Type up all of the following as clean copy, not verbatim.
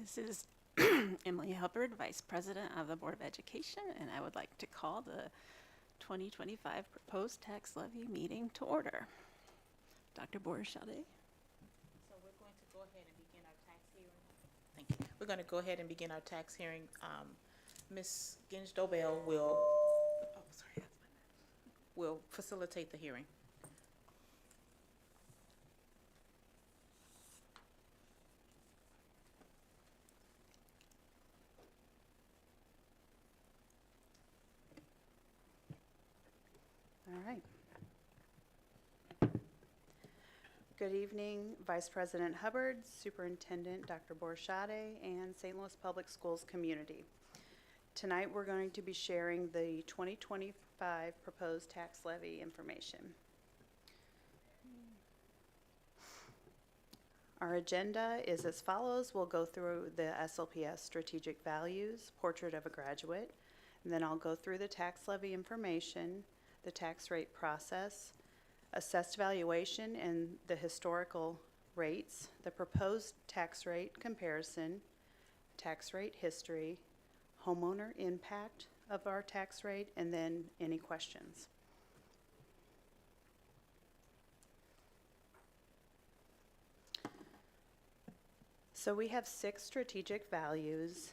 This is Emily Hubbard, Vice President of the Board of Education, and I would like to call the 2025 Proposed Tax Levy meeting to order. Dr. Boris-Chade. So we're going to go ahead and begin our tax hearing. Thank you. We're going to go ahead and begin our tax hearing. Ms. Ginge Dobell will facilitate the hearing. All right. Good evening, Vice President Hubbard, Superintendent Dr. Boris-Chade, and St. Louis Public Schools community. Tonight we're going to be sharing the 2025 proposed tax levy information. Our agenda is as follows. We'll go through the SLPS strategic values, portrait of a graduate, and then I'll go through the tax levy information, the tax rate process, assessed valuation and the historical rates, the proposed tax rate comparison, tax rate history, homeowner impact of our tax rate, and then any questions. So we have 6 strategic values,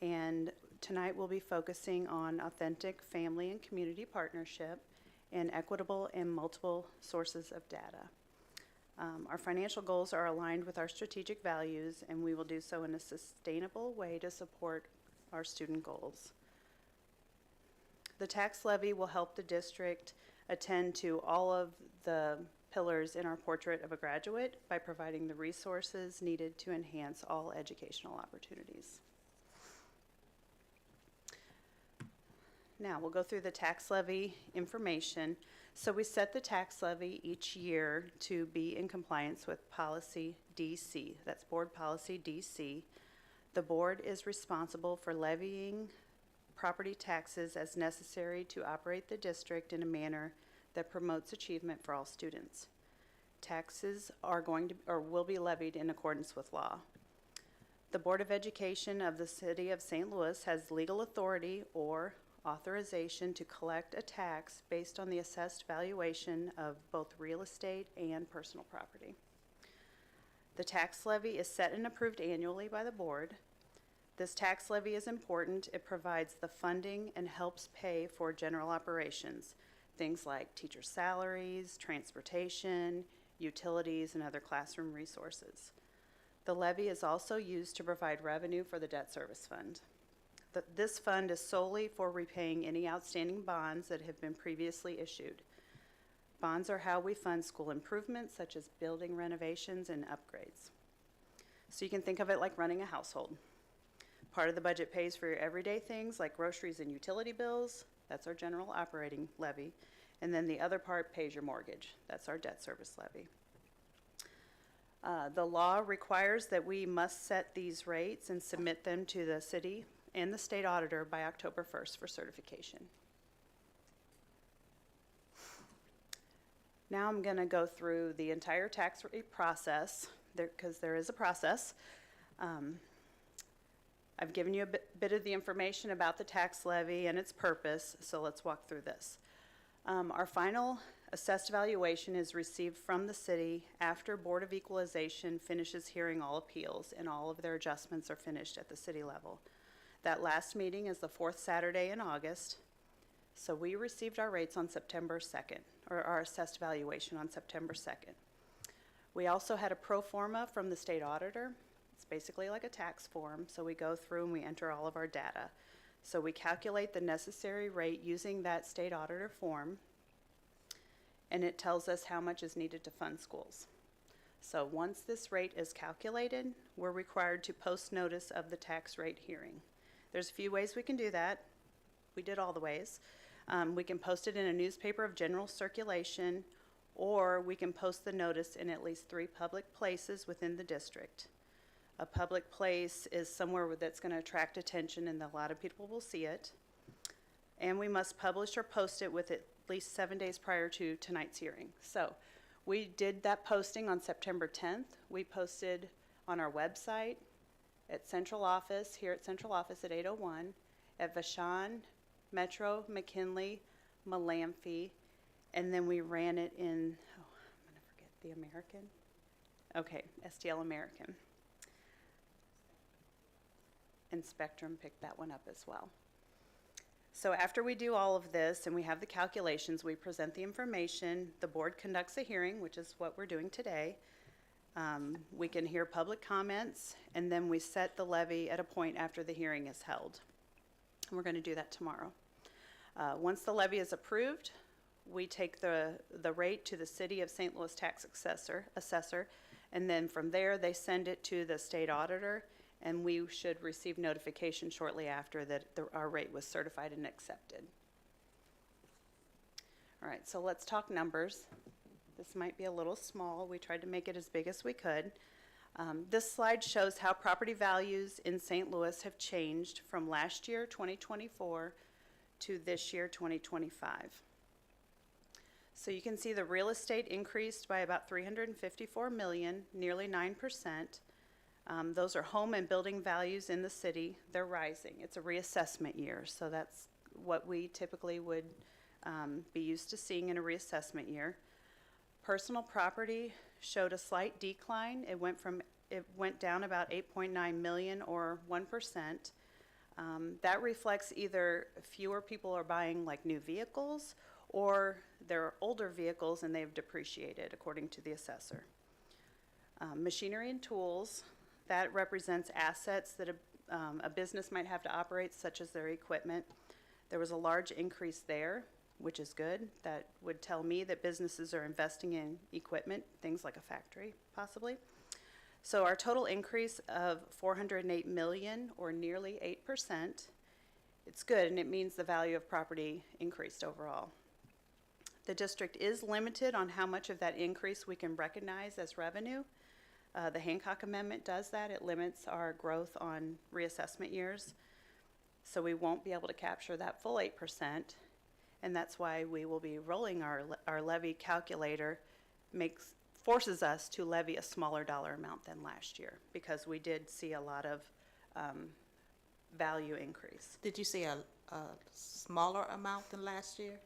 and tonight we'll be focusing on authentic family and community partnership and equitable and multiple sources of data. Our financial goals are aligned with our strategic values, and we will do so in a sustainable way to support our student goals. The tax levy will help the district attend to all of the pillars in our portrait of a graduate by providing the resources needed to enhance all educational opportunities. Now we'll go through the tax levy information. So we set the tax levy each year to be in compliance with policy DC. That's board policy DC. The board is responsible for levying property taxes as necessary to operate the district in a manner that promotes achievement for all students. Taxes are going to or will be levied in accordance with law. The Board of Education of the City of St. Louis has legal authority or authorization to collect a tax based on the assessed valuation of both real estate and personal property. The tax levy is set and approved annually by the board. This tax levy is important. It provides the funding and helps pay for general operations, things like teacher salaries, transportation, utilities, and other classroom resources. The levy is also used to provide revenue for the debt service fund. This fund is solely for repaying any outstanding bonds that have been previously issued. Bonds are how we fund school improvements such as building renovations and upgrades. So you can think of it like running a household. Part of the budget pays for your everyday things like groceries and utility bills. That's our general operating levy. And then the other part pays your mortgage. That's our debt service levy. The law requires that we must set these rates and submit them to the city and the state auditor by October 1st for certification. Now I'm going to go through the entire tax rate process because there is a process. I've given you a bit of the information about the tax levy and its purpose, so let's walk through this. Our final assessed valuation is received from the city after Board of Equalization finishes hearing all appeals and all of their adjustments are finished at the city level. That last meeting is the 4th Saturday in August, so we received our rates on September 2nd, or our assessed valuation on September 2nd. We also had a pro forma from the state auditor. It's basically like a tax form, so we go through and we enter all of our data. So we calculate the necessary rate using that state auditor form, and it tells us how much is needed to fund schools. So once this rate is calculated, we're required to post notice of the tax rate hearing. There's a few ways we can do that. We did all the ways. We can post it in a newspaper of general circulation, or we can post the notice in at least 3 public places within the district. A public place is somewhere that's going to attract attention and a lot of people will see it. And we must publish or post it with at least 7 days prior to tonight's hearing. So we did that posting on September 10th. We posted on our website at Central Office, here at Central Office at 801, at Vashon, Metro, McKinley, Malamphy, and then we ran it in, oh, I'm gonna forget, the American? Okay, STL American. And Spectrum picked that one up as well. So after we do all of this and we have the calculations, we present the information, the board conducts a hearing, which is what we're doing today. We can hear public comments, and then we set the levy at a point after the hearing is held. And we're going to do that tomorrow. Once the levy is approved, we take the rate to the City of St. Louis tax assessor, and then from there they send it to the state auditor, and we should receive notification shortly after that our rate was certified and accepted. All right, so let's talk numbers. This might be a little small. We tried to make it as big as we could. This slide shows how property values in St. Louis have changed from last year, 2024, to this year, 2025. So you can see the real estate increased by about $354 million, nearly 9%. Those are home and building values in the city. They're rising. It's a reassessment year, so that's what we typically would be used to seeing in a reassessment year. Personal property showed a slight decline. It went down about 8.9 million or 1%. That reflects either fewer people are buying like new vehicles, or they're older vehicles and they've depreciated according to the assessor. Machinery and tools, that represents assets that a business might have to operate, such as their equipment. There was a large increase there, which is good. That would tell me that businesses are investing in equipment, things like a factory, possibly. So our total increase of 408 million, or nearly 8%, it's good, and it means the value of property increased overall. The district is limited on how much of that increase we can recognize as revenue. The Hancock Amendment does that. It limits our growth on reassessment years. So we won't be able to capture that full 8%. And that's why we will be rolling our levy calculator, forces us to levy a smaller dollar amount than last year, because we did see a lot of value increase. Did you say a smaller amount than last year?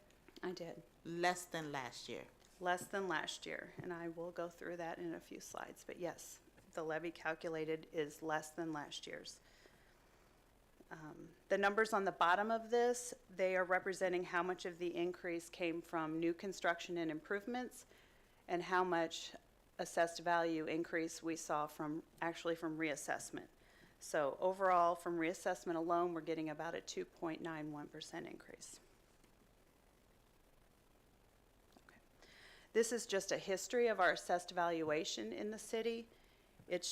I did. Less than last year? Less than last year, and I will go through that in a few slides. But yes, the levy calculated is less than last year's. The numbers on the bottom of this, they are representing how much of the increase came from new construction and improvements, and how much assessed value increase we saw from reassessment. So overall, from reassessment alone, we're getting about a 2.91% increase. This is just a history of our assessed valuation in the city. It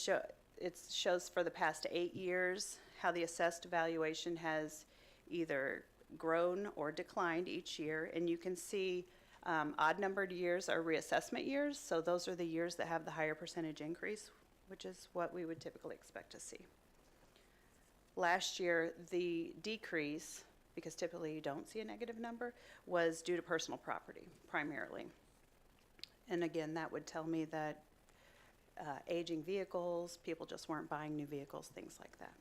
shows for the past 8 years how the assessed valuation has either grown or declined each year. And you can see odd numbered years are reassessment years. So those are the years that have the higher percentage increase, which is what we would typically expect to see. Last year, the decrease, because typically you don't see a negative number, was due to personal property primarily. And again, that would tell me that aging vehicles, people just weren't buying new vehicles, things like that.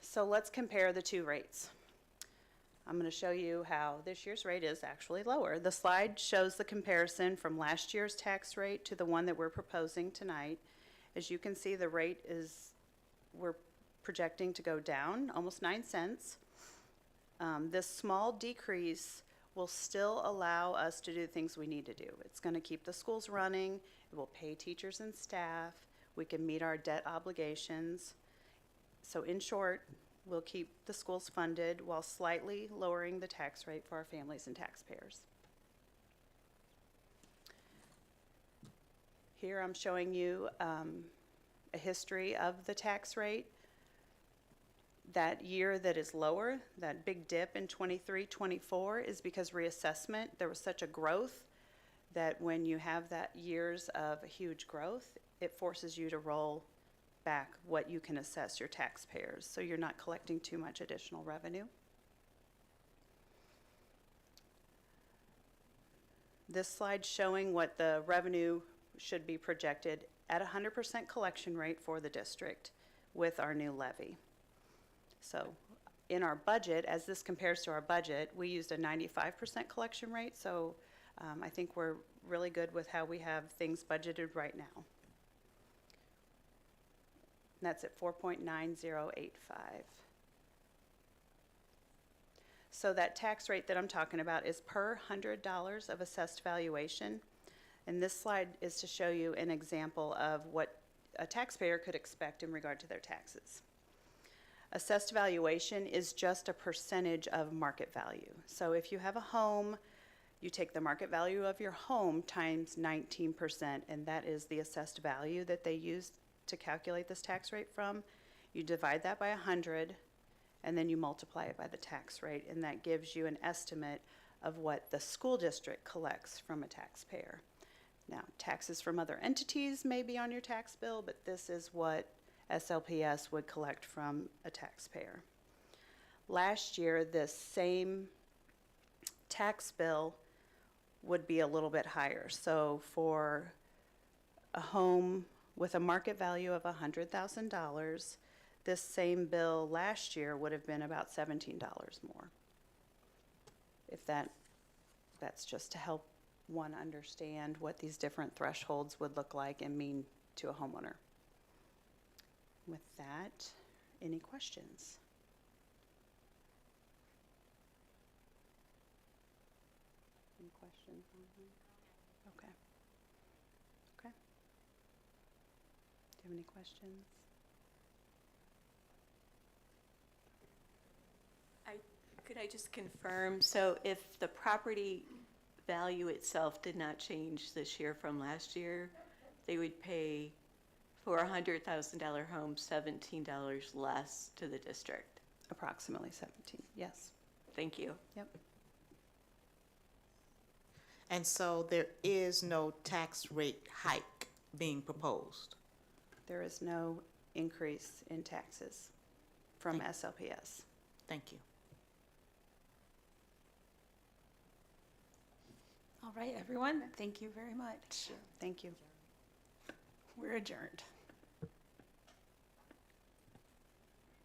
So let's compare the two rates. I'm going to show you how this year's rate is actually lower. The slide shows the comparison from last year's tax rate to the one that we're proposing tonight. As you can see, the rate we're projecting to go down almost 9 cents. This small decrease will still allow us to do the things we need to do. It's going to keep the schools running. It will pay teachers and staff. We can meet our debt obligations. So in short, we'll keep the schools funded while slightly lowering the tax rate for our families and taxpayers. Here I'm showing you a history of the tax rate. That year that is lower, that big dip in 23-24, is because reassessment, there was such a growth that when you have that years of huge growth, it forces you to roll back what you can assess your taxpayers, so you're not collecting too much additional revenue. This slide showing what the revenue should be projected at 100% collection rate for the district with our new levy. So in our budget, as this compares to our budget, we used a 95% collection rate, so I think we're really good with how we have things budgeted right now. And that's at 4.9085. So that tax rate that I'm talking about is per $100 of assessed valuation. And this slide is to show you an example of what a taxpayer could expect in regard to their taxes. Assessed valuation is just a percentage of market value. So if you have a home, you take the market value of your home times 19%, and that is the assessed value that they use to calculate this tax rate from. You divide that by 100, and then you multiply it by the tax rate, and that gives you an estimate of what the school district collects from a taxpayer. Now, taxes from other entities may be on your tax bill, but this is what SLPS would collect from a taxpayer. Last year, this same tax bill would be a little bit higher. So for a home with a market value of $100,000, this same bill last year would have been about $17 more. If that's just to help one understand what these different thresholds would look like and mean to a homeowner. With that, any questions? Any questions on that? Okay. Okay. Do you have any questions? Could I just confirm, so if the property value itself did not change this year from last year, they would pay for a $100,000 home $17 less to the district? Approximately 17, yes. Thank you. Yep. And so there is no tax rate hike being proposed? There is no increase in taxes from SLPS. Thank you. All right, everyone, thank you very much. Thank you. We're adjourned.